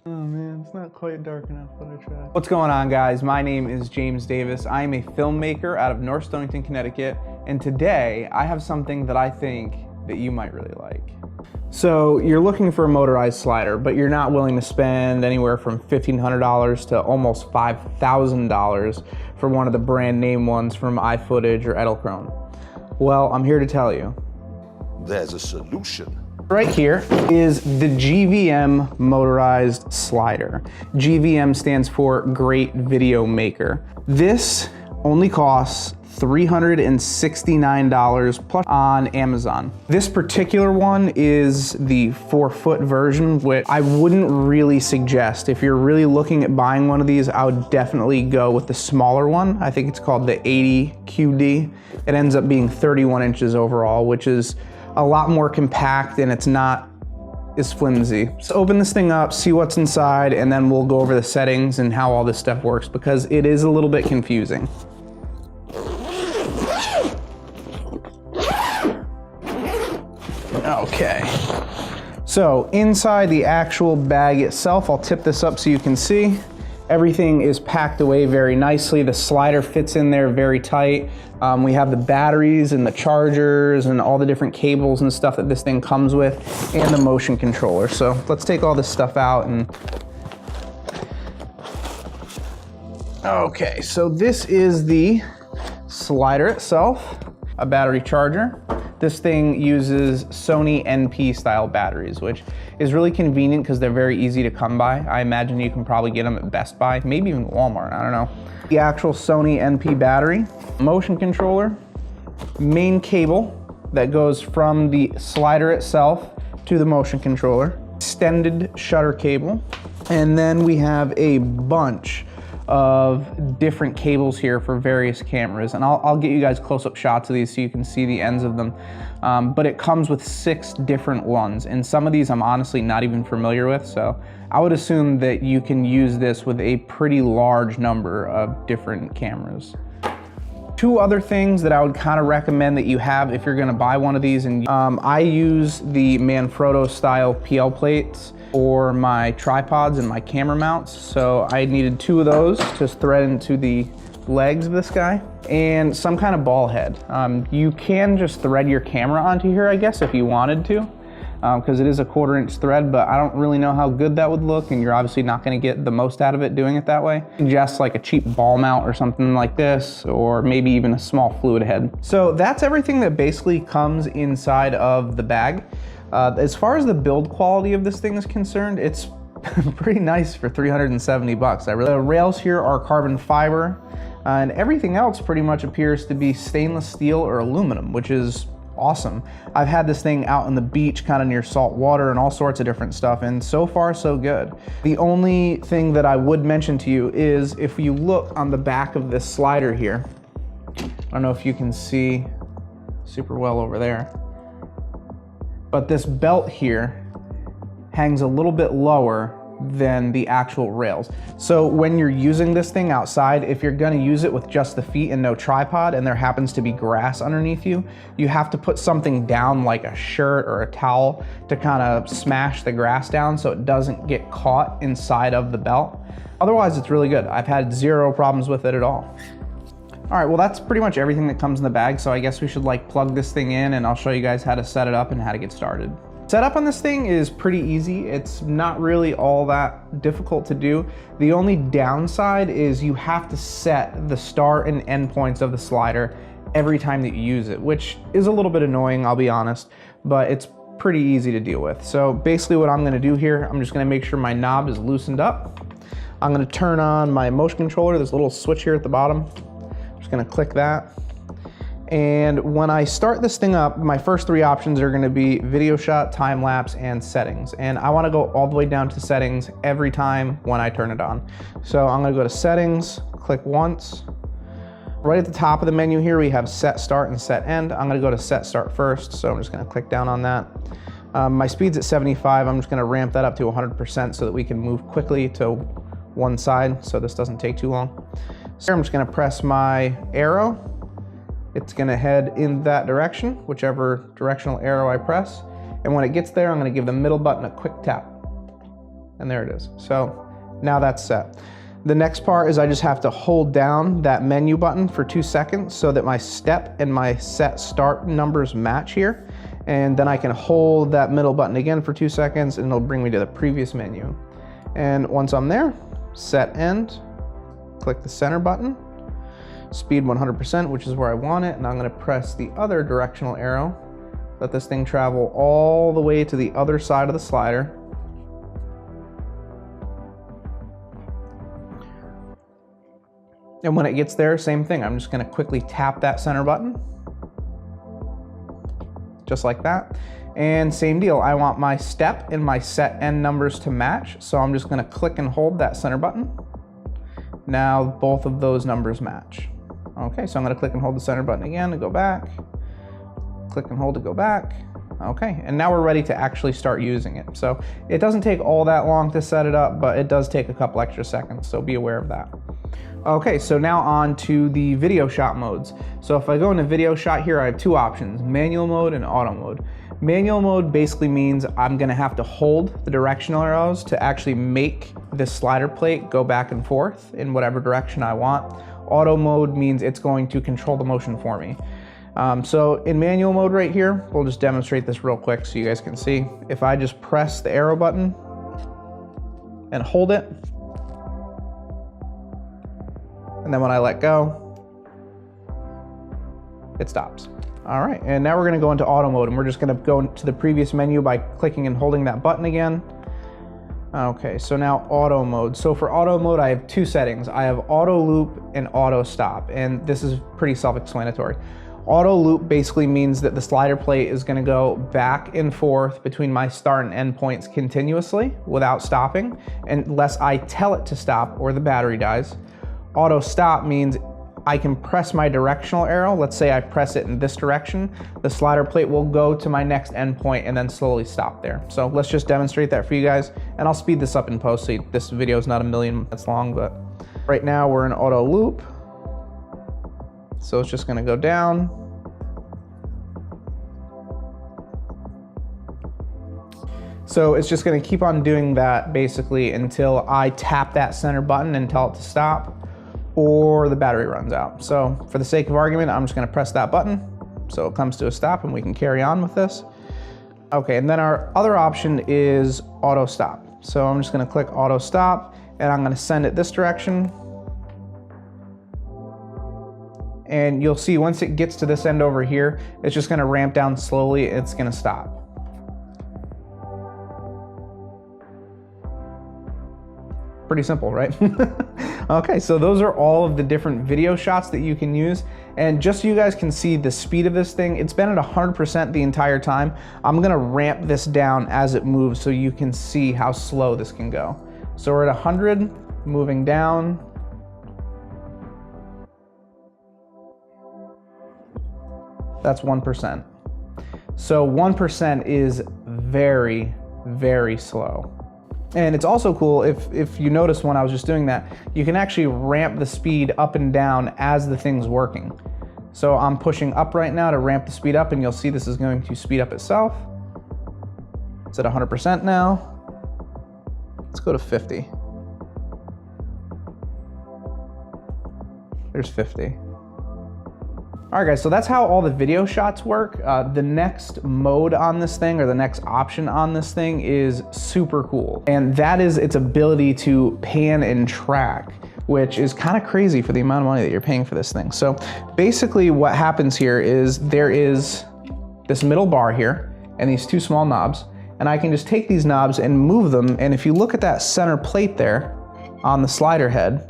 Oh man, it's not quite dark enough, but I tried. What's going on, guys? My name is James Davis. I am a filmmaker out of North Stonington, Connecticut, and today I have something that I think that you might really like. So you're looking for a motorized slider, but you're not willing to spend anywhere from $1,500 to almost $5,000 for one of the brand name ones from iFootage or Edelkrone. Well, I'm here to tell you. There's a solution. Right here is the GVM motorized slider. GVM stands for Great Video Maker. This only costs $369 plus on Amazon. This particular one is the 4-foot version, which I wouldn't really suggest. If you're really looking at buying one of these, I would definitely go with the smaller one. I think it's called the 80QD. It ends up being 31 inches overall, which is a lot more compact and it's not as flimsy. So open this thing up, see what's inside, and then we'll go over the settings and how all this stuff works because it is a little bit confusing. Okay, so inside the actual bag itself, I'll tip this up so you can see. Everything is packed away very nicely. The slider fits in there very tight. We have the batteries and the chargers and all the different cables and stuff that this thing comes with, and the motion controller. So let's take all this stuff out and... Okay, so this is the slider itself, a battery charger. This thing uses Sony NP style batteries, which is really convenient because they're very easy to come by. I imagine you can probably get them at Best Buy, maybe even Walmart, I don't know. The actual Sony NP battery, motion controller, main cable that goes from the slider itself to the motion controller, extended shutter cable, and then we have a bunch of different cables here for various cameras, and I'll get you guys close-up shots of these so you can see the ends of them. But it comes with 6 different ones, and some of these I'm honestly not even familiar with, so I would assume that you can use this with a pretty large number of different cameras. 2 other things that I would kind of recommend that you have if you're going to buy one of these, and I use the Manfrotto style PL plates for my tripods and my camera mounts. So I needed 2 of those to thread into the legs of this guy, and some kind of ball head. You can just thread your camera onto here, I guess, if you wanted to, because it is a 1/4 inch thread, but I don't really know how good that would look, and you're obviously not gonna get the most out of it doing it that way. Just like a cheap ball mount or something like this, or maybe even a small fluid head. So that's everything that basically comes inside of the bag. As far as the build quality of this thing is concerned, it's pretty nice for 370 bucks. The rails here are carbon fiber, and everything else pretty much appears to be stainless steel or aluminum, which is awesome. I've had this thing out on the beach kind of near salt water and all sorts of different stuff, and so far so good. The only thing that I would mention to you is if you look on the back of this slider here, I don't know if you can see super well over there, but this belt here hangs a little bit lower than the actual rails. So when you're using this thing outside, if you're gonna use it with just the feet and no tripod, and there happens to be grass underneath you, you have to put something down like a shirt or a towel to kind of smash the grass down so it doesn't get caught inside of the belt. Otherwise, it's really good. I've had 0 problems with it at all. All right, well, that's pretty much everything that comes in the bag, so I guess we should like plug this thing in and I'll show you guys how to set it up and how to get started. Setup on this thing is pretty easy. It's not really all that difficult to do. The only downside is you have to set the start and end points of the slider every time that you use it, which is a little bit annoying, I'll be honest, but it's pretty easy to deal with. So basically what I'm gonna do here, I'm just gonna make sure my knob is loosened up. I'm gonna turn on my motion controller. There's a little switch here at the bottom. Just gonna click that. And when I start this thing up, my first 3 options are gonna be video shot, time lapse, and settings. And I wanna go all the way down to settings every time when I turn it on. So I'm gonna go to settings, click once. Right at the top of the menu here, we have set start and set end. I'm gonna go to set start first, so I'm just gonna click down on that. My speed's at 75. I'm just gonna ramp that up to 100% so that we can move quickly to one side, so this doesn't take too long. So I'm just gonna press my arrow. It's gonna head in that direction, whichever directional arrow I press. And when it gets there, I'm gonna give the middle button a quick tap. and there it is. So now that's set. The next part is I just have to hold down that menu button for 2 seconds so that my step and my set start numbers match here. And then I can hold that middle button again for 2 seconds and it'll bring me to the previous menu. And once I'm there, set end, click the center button, speed 100%, which is where I want it. And I'm gonna press the other directional arrow, let this thing travel all the way to the other side of the slider. And when it gets there, same thing. I'm just gonna quickly tap that center button, just like that. And same deal, I want my step and my set end numbers to match. So I'm just gonna click and hold that center button. Now both of those numbers match. Okay, so I'm gonna click and hold the center button again to go back. Click and hold to go back. Okay, and now we're ready to actually start using it. So it doesn't take all that long to set it up, but it does take a couple extra seconds, so be aware of that. Okay, so now on to the video shot modes. So if I go into video shot here, I have 2 options, manual mode and auto mode. Manual mode basically means I'm gonna have to hold the directional arrows to actually make this slider plate go back and forth in whatever direction I want. Auto mode means it's going to control the motion for me. So in manual mode right here, we'll just demonstrate this real quick so you guys can see. If I just press the arrow button and hold it, and then when I let go, it stops. All right, and now we're gonna go into auto mode, and we're just gonna go to the previous menu by clicking and holding that button again. Okay, so now auto mode. So for auto mode, I have 2 settings. I have auto loop and auto stop, and this is pretty self-explanatory. Auto loop basically means that the slider plate is gonna go back and forth between my start and end points continuously without stopping, unless I tell it to stop or the battery dies. Auto stop means I can press my directional arrow. Let's say I press it in this direction. The slider plate will go to my next endpoint and then slowly stop there. So let's just demonstrate that for you guys. And I'll speed this up in post so this video is not a million minutes long, but right now we're in auto loop. So it's just gonna go down. So it's just gonna keep on doing that basically until I tap that center button and tell it to stop, or the battery runs out. So for the sake of argument, I'm just gonna press that button so it comes to a stop and we can carry on with this. Okay, and then our other option is auto stop. So I'm just gonna click auto stop and I'm gonna send it this direction. And you'll see once it gets to this end over here, it's just gonna ramp down slowly, it's gonna stop. Pretty simple, right? Okay, so those are all of the different video shots that you can use. And just so you guys can see the speed of this thing, it's been at 100% the entire time. I'm gonna ramp this down as it moves so you can see how slow this can go. So we're at 100, moving down. That's 1%. So 1% is very, very slow. And it's also cool, if you notice when I was just doing that, you can actually ramp the speed up and down as the thing's working. So I'm pushing up right now to ramp the speed up, and you'll see this is going to speed up itself. It's at 100% now. Let's go to 50. There's 50. All right guys, so that's how all the video shots work. The next mode on this thing, or the next option on this thing, is super cool. And that is its ability to pan and track, which is kind of crazy for the amount of money that you're paying for this thing. So basically what happens here is there is this middle bar here and these 2 small knobs, and I can just take these knobs and move them. And if you look at that center plate there on the slider head,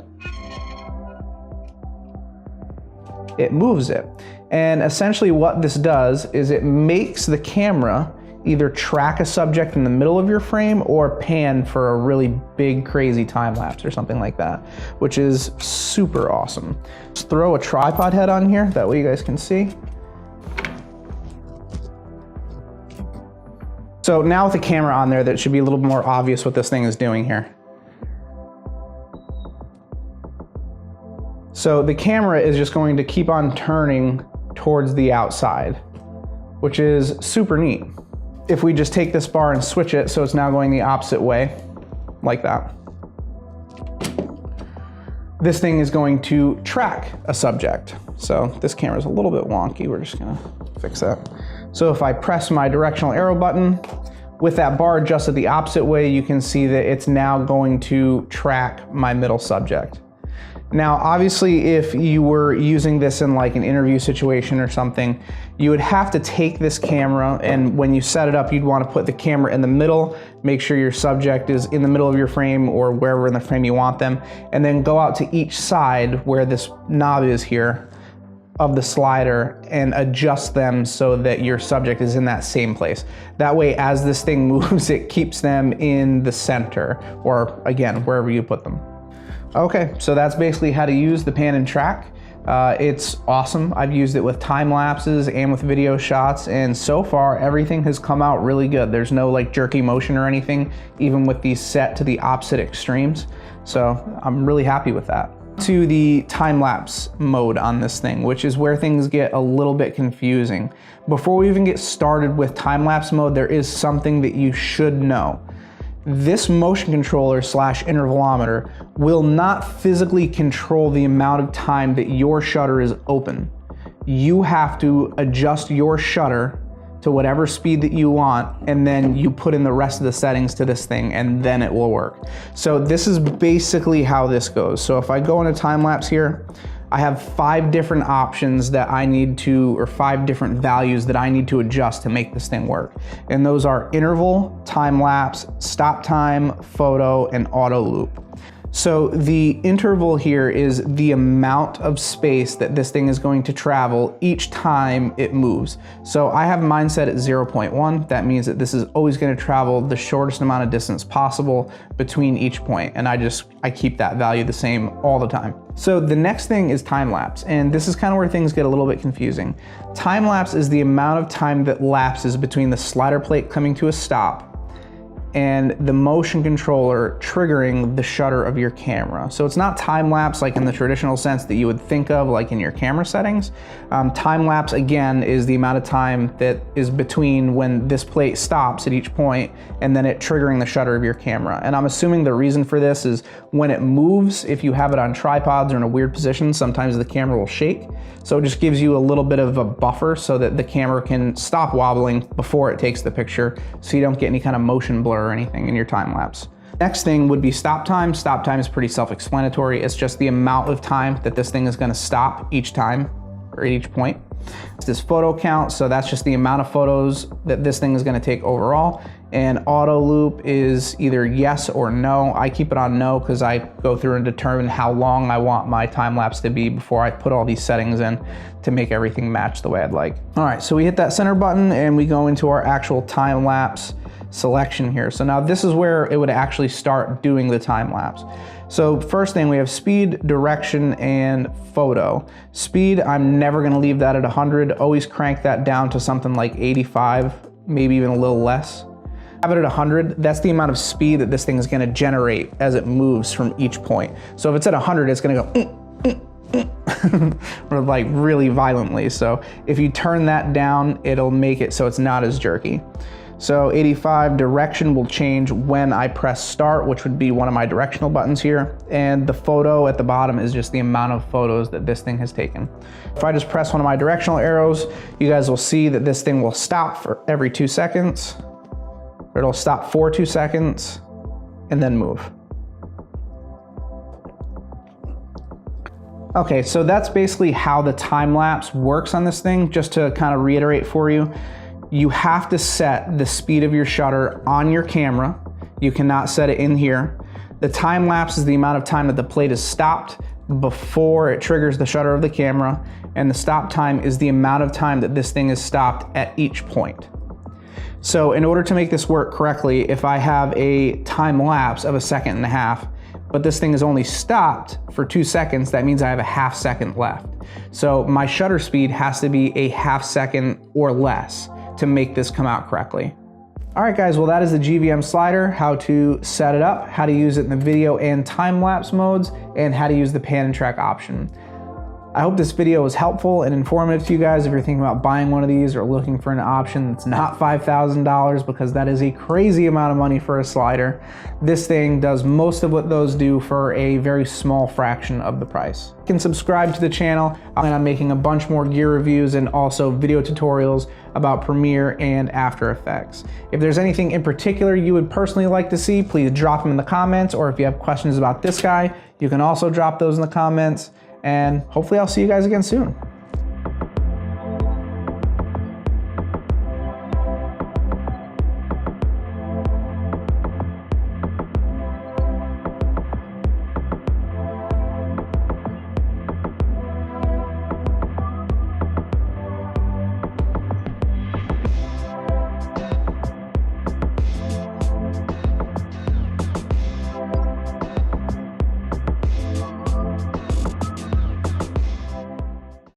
it moves it. And essentially what this does is it makes the camera either track a subject in the middle of your frame or pan for a really big, crazy time lapse or something like that, which is super awesome. Just throw a tripod head on here, that way you guys can see. So now with the camera on there, that should be a little more obvious what this thing is doing here. So the camera is just going to keep on turning towards the outside, which is super neat. If we just take this bar and switch it so it's now going the opposite way, like that. This thing is going to track a subject. So this camera is a little bit wonky. We're just gonna fix that. So if I press my directional arrow button, with that bar adjusted the opposite way, you can see that it's now going to track my middle subject. Now, obviously, if you were using this in like an interview situation or something, you would have to take this camera, and when you set it up, you'd want to put the camera in the middle, make sure your subject is in the middle of your frame or wherever in the frame you want them, and then go out to each side where this knob is here of the slider and adjust them so that your subject is in that same place. That way, as this thing moves, it keeps them in the center, or again, wherever you put them. Okay, so that's basically how to use the pan and track. It's awesome. I've used it with time lapses and with video shots, and so far everything has come out really good. There's no like jerky motion or anything, even with these set to the opposite extremes. So I'm really happy with that. To the time lapse mode on this thing, which is where things get a little bit confusing. Before we even get started with time lapse mode, there is something that you should know. This motion controller / intervalometer will not physically control the amount of time that your shutter is open. You have to adjust your shutter to whatever speed that you want, and then you put in the rest of the settings to this thing, and then it will work. So this is basically how this goes. So if I go into time lapse here, I have 5 different options that I need to, or 5 different values that I need to adjust to make this thing work. And those are interval, time lapse, stop time, photo, and auto loop. So the interval here is the amount of space that this thing is going to travel each time it moves. So I have mine set at 0.1. That means that this is always going to travel the shortest amount of distance possible between each point. And I keep that value the same all the time. So the next thing is time lapse, and this is kind of where things get a little bit confusing. Time lapse is the amount of time that lapses between the slider plate coming to a stop and the motion controller triggering the shutter of your camera. So it's not time lapse like in the traditional sense that you would think of like in your camera settings. Time lapse again is the amount of time that is between when this plate stops at each point and then it triggering the shutter of your camera. And I'm assuming the reason for this is when it moves, if you have it on tripods or in a weird position, sometimes the camera will shake. So it just gives you a little bit of a buffer so that the camera can stop wobbling before it takes the picture, so you don't get any kind of motion blur or anything in your time lapse. Next thing would be stop time. Stop time is pretty self-explanatory. It's just the amount of time that this thing is going to stop each time or at each point. It's this photo count, so that's just the amount of photos that this thing is going to take overall. And auto loop is either yes or no. I keep it on no because I go through and determine how long I want my time lapse to be before I put all these settings in to make everything match the way I'd like. All right, so we hit that center button and we go into our actual time lapse selection here. So now this is where it would actually start doing the time lapse. So first thing, we have speed, direction, and photo. Speed, I'm never gonna leave that at 100. Always crank that down to something like 85, maybe even a little less. Have it at 100, that's the amount of speed that this thing is gonna generate as it moves from each point. So if it's at 100, it's gonna go or like really violently. So if you turn that down, it'll make it so it's not as jerky. So 85, direction will change when I press start, which would be one of my directional buttons here. And the photo at the bottom is just the amount of photos that this thing has taken. If I just press one of my directional arrows, you guys will see that this thing will stop for every 2 seconds. Or it'll stop for 2 seconds and then move. Okay, so that's basically how the time lapse works on this thing. Just to kind of reiterate for you, you have to set the speed of your shutter on your camera. You cannot set it in here. The time lapse is the amount of time that the plate is stopped before it triggers the shutter of the camera, and the stop time is the amount of time that this thing is stopped at each point. So in order to make this work correctly, if I have a time lapse of 1.5 seconds, but this thing is only stopped for 2 seconds, that means I have a 1/2 second left. So my shutter speed has to be a 1/2 second or less to make this come out correctly. All right guys, well that is the GVM slider, how to set it up, how to use it in the video and time lapse modes, and how to use the pan and track option. I hope this video was helpful and informative to you guys if you're thinking about buying one of these or looking for an option that's not $5,000, because that is a crazy amount of money for a slider. This thing does most of what those do for a very small fraction of the price. You can subscribe to the channel. I plan on making a bunch more gear reviews and also video tutorials about Premiere and After Effects. If there's anything in particular you would personally like to see, please drop them in the comments, or if you have questions about this guy, you can also drop those in the comments. And hopefully I'll see you guys again soon.